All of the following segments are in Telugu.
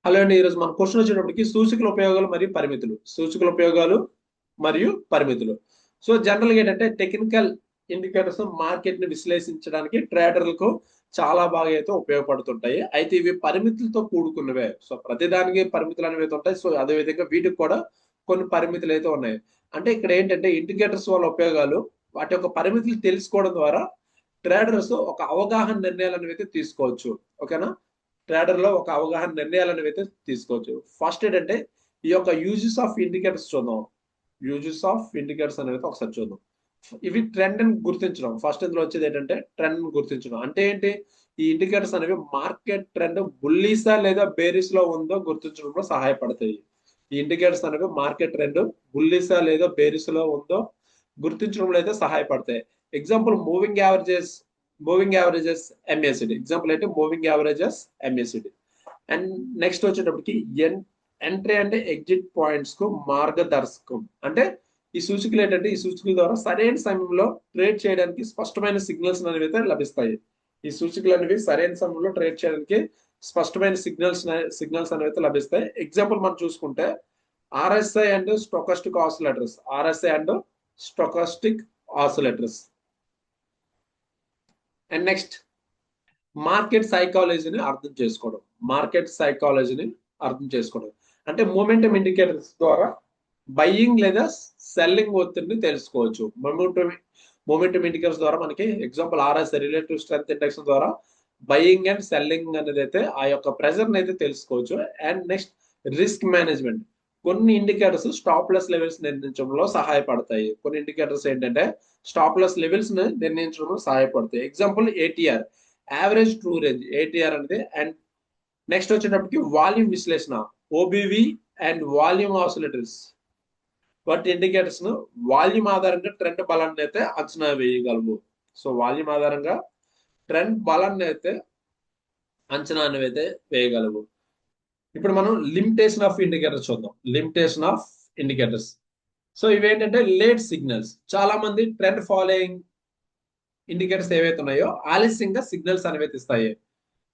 హలో అండి. ఈరోజు మన క్వశ్చన్ వచ్చేటప్పటికి సూచికల ఉపయోగాలు మరియు పరిమితులు. సూచికల ఉపయోగాలు మరియు పరిమితులు. సో జనరల్ గా ఏంటంటే టెక్నికల్ ఇండికేటర్స్ మార్కెట్ ని విశ్లేషించడానికి ట్రేడర్లకు చాలా బాగా అయితే ఉపయోగపడుతుంటాయి. అయితే ఇవి పరిమితులతో కూడుకున్నవే. సో ప్రతిదానికి పరిమితులు అనేవి అయితే ఉంటాయి. సో అదే విధంగా వీటికి కూడా కొన్ని పరిమితులు అయితే ఉన్నాయి. అంటే ఇక్కడ ఏంటంటే ఇండికేటర్స్ వల్ల ఉపయోగాలు వాటి యొక్క పరిమితులు తెలుసుకోవడం ద్వారా ట్రేడర్స్ ఒక అవగాహన నిర్ణయాలు అనేవి అయితే తీసుకోవచ్చు. ఓకేనా? ట్రేడర్ లో ఒక అవగాహన నిర్ణయాలు అనేవి అయితే తీసుకోవచ్చు. ఫస్ట్ ఏంటంటే ఈ యొక్క యూజెస్ ఆఫ్ ఇండికేటర్స్ చూద్దాం. యూజెస్ ఆఫ్ ఇండికేటర్స్ అనేది ఒకసారి చూద్దాం. ఇవి ట్రెండ్ ని గుర్తించడం. ఫస్ట్ ఇందులో వచ్చేది ఏంటంటే ట్రెండ్ ని గుర్తించడం. అంటే ఏంటి? ఈ ఇండికేటర్స్ అనేవి మార్కెట్ ట్రెండ్ బుల్లీసా లేదా బేరిస్ లో ఉందో గుర్తించడంలో సహాయపడతాయి. ఈ ఇండికేటర్స్ అనేవి మార్కెట్ ట్రెండ్ బుల్లీసా లేదా బేరిస్ లో ఉందో గుర్తించడంలో అయితే సహాయపడతాయి. Example moving averages MACD. Example ఏంటి? Moving averages MACD. And next వచ్చేటప్పటికి ఎంట్రీ అంటే ఎగ్జిట్ పాయింట్స్ కు మార్గదర్శకం. అంటే ఈ సూచికలు ఏంటంటే ఈ సూచికల ద్వారా సరైన సమయంలో ట్రేడ్ చేయడానికి స్పష్టమైన సిగ్నల్స్ అనేవి అయితే లభిస్తాయి. ఈ సూచికలు అనేవి సరైన సమయంలో ట్రేడ్ చేయడానికి స్పష్టమైన సిగ్నల్స్ అనేవి అయితే లభిస్తాయి. ఎగ్జాంపుల్ మనం చూసుకుంటే RSI and stochastic oscillators. RSI and stochastic oscillators. And next market సైకాలజీని అర్థం చేసుకోవడం. మార్కెట్ సైకాలజీని అర్థం చేసుకోవడం అంటే మూమెంటం ఇండికేటర్స్ ద్వారా బయ్యింగ్ లేదా సెల్లింగ్ ఒత్తిడిని తెలుసుకోవచ్చు. మూమెంటం ఇండికేటర్స్ ద్వారా మనకి example RSI relative strength index ద్వారా బయ్యింగ్ అండ్ సెల్లింగ్ అనేది అయితే ఆ యొక్క ప్రెజర్ అయితే తెలుసుకోవచ్చు. And next risk management. కొన్ని ఇండికేటర్స్ స్టాప్ లెస్ లెవెల్స్ నిర్ణయించడంలో సహాయపడతాయి. కొన్ని ఇండికేటర్స్ ఏంటంటే స్టాప్ లెస్ లెవెల్స్ ని నిర్ణయించడంలో సహాయపడతాయి. Example ATR, average true range, ATR అనేది. అండ్ నెక్స్ట్ వచ్చేటప్పటికి వాల్యూమ్ విశ్లేషణ, ఓబివి అండ్ వాల్యూమ్ ఆసిలేటర్స్. వాటి ఇండికేటర్స్ ను వాల్యూమ్ ఆధారంగా ట్రెండ్ బలాన్ని అయితే అంచనా వేయగలవు. సో వాల్యూమ్ ఆధారంగా ట్రెండ్ బలాన్ని అయితే అంచనా అయితే వేయగలవు. ఇప్పుడు మనం లిమిటేషన్ ఆఫ్ ఇండికేటర్స్ చూద్దాం. Limitation of indicators. సో ఇవేంటంటే లేట్ సిగ్నల్స్. చాలా మంది ట్రెండ్ ఫాలోయింగ్ ఇండికేటర్స్ ఏవైతే ఉన్నాయో ఆలస్యంగా సిగ్నల్స్ అనుమతిస్తాయి.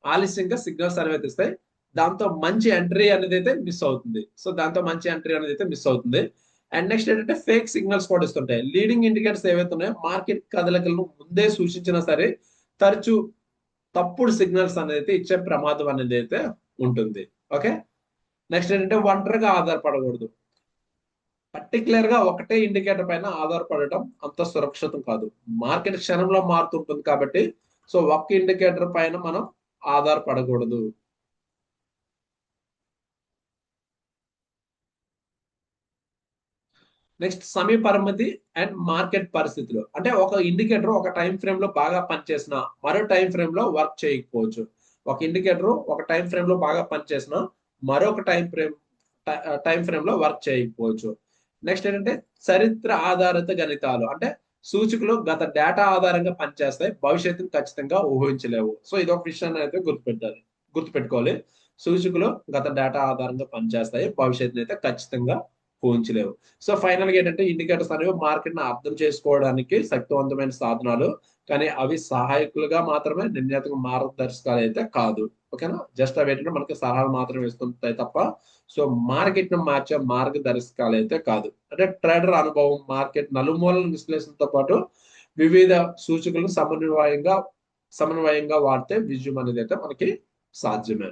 ఆలస్యంగా సిగ్నల్స్ అనుమతిస్తాయి. దాంతో మంచి ఎంట్రీ అనేది అయితే మిస్ అవుతుంది. సో దాంతో మంచి ఎంట్రీ అనేది అయితే మిస్ అవుతుంది. అండ్ నెక్స్ట్ ఏంటంటే ఫేక్ సిగ్నల్స్ కూడా ఇస్తుంటాయి. లీడింగ్ ఇండికేటర్స్ ఏవైతే ఉన్నాయో మార్కెట్ కదలికలను ముందే సూచించినా సరే తరచూ తప్పుడు సిగ్నల్స్ అనేది అయితే ఇచ్చే ప్రమాదం అనేది అయితే ఉంటుంది. ఓకే. నెక్స్ట్ ఏంటంటే ఒంటరిగా ఆధారపడకూడదు. పర్టికులర్ గా ఒకటే ఇండికేటర్ పైన ఆధారపడటం అంత సురక్షితం కాదు. మార్కెట్ క్షణంలో మారుతుంటుంది కాబట్టి సో ఒక్క ఇండికేటర్ పైన మనం ఆధారపడకూడదు. నెక్స్ట్ సమయ పరిమితి అండ్ మార్కెట్ పరిస్థితులు. అంటే ఒక ఇండికేటర్ ఒక టైం ఫ్రేమ్ లో బాగా పనిచేసిన మరో టైం ఫ్రేమ్ లో వర్క్ చేయకపోవచ్చు. ఒక ఇండికేటర్ ఒక టైం ఫ్రేమ్ లో బాగా పనిచేసిన మరొక టైం ఫ్రేమ్ లో వర్క్ చేయకపోవచ్చు. నెక్స్ట్ ఏంటంటే చరిత్ర ఆధారిత గణితాలు. అంటే సూచికలు గత డేటా ఆధారంగా పనిచేస్తాయి, భవిష్యత్తును ఖచ్చితంగా ఊహించలేవు. సో ఇది ఒక విషయాన్ని అయితే గుర్తుపెట్టుకోవాలి. సూచికలు గత డేటా ఆధారంగా పనిచేస్తాయి, భవిష్యత్తుని అయితే ఖచ్చితంగా ఊహించలేవు. సో ఫైనల్ గా ఏంటంటే ఇండికేటర్స్ అనేవి మార్కెట్ ని అర్థం చేసుకోవడానికి శక్తివంతమైన సాధనాలు. కానీ అవి సహాయకులుగా మాత్రమే, నిర్ణయాత్మక మార్గదర్శకాలు అయితే కాదు. ఓకేనా? జస్ట్ అవి ఏంటంటే మనకి సలహాలు మాత్రమే ఇస్తుంటాయి తప్ప సో మార్కెట్ ను మార్చే మార్గదర్శకాలు అయితే కాదు. అంటే ట్రేడర్ అనుభవం, మార్కెట్ నలుమూలల విశ్లేషణతో పాటు వివిధ సూచికలను సమన్వయంగా వాడితే విజయం అనేది అయితే మనకి సాధ్యమే.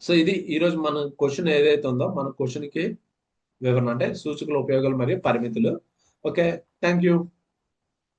సో ఇది ఈ రోజు మన క్వశ్చన్ ఏదైతే ఉందో మన క్వశ్చన్ కి వివరణ. అంటే సూచికల ఉపయోగాలు మరియు పరిమితులు. ఓకే. Thank you.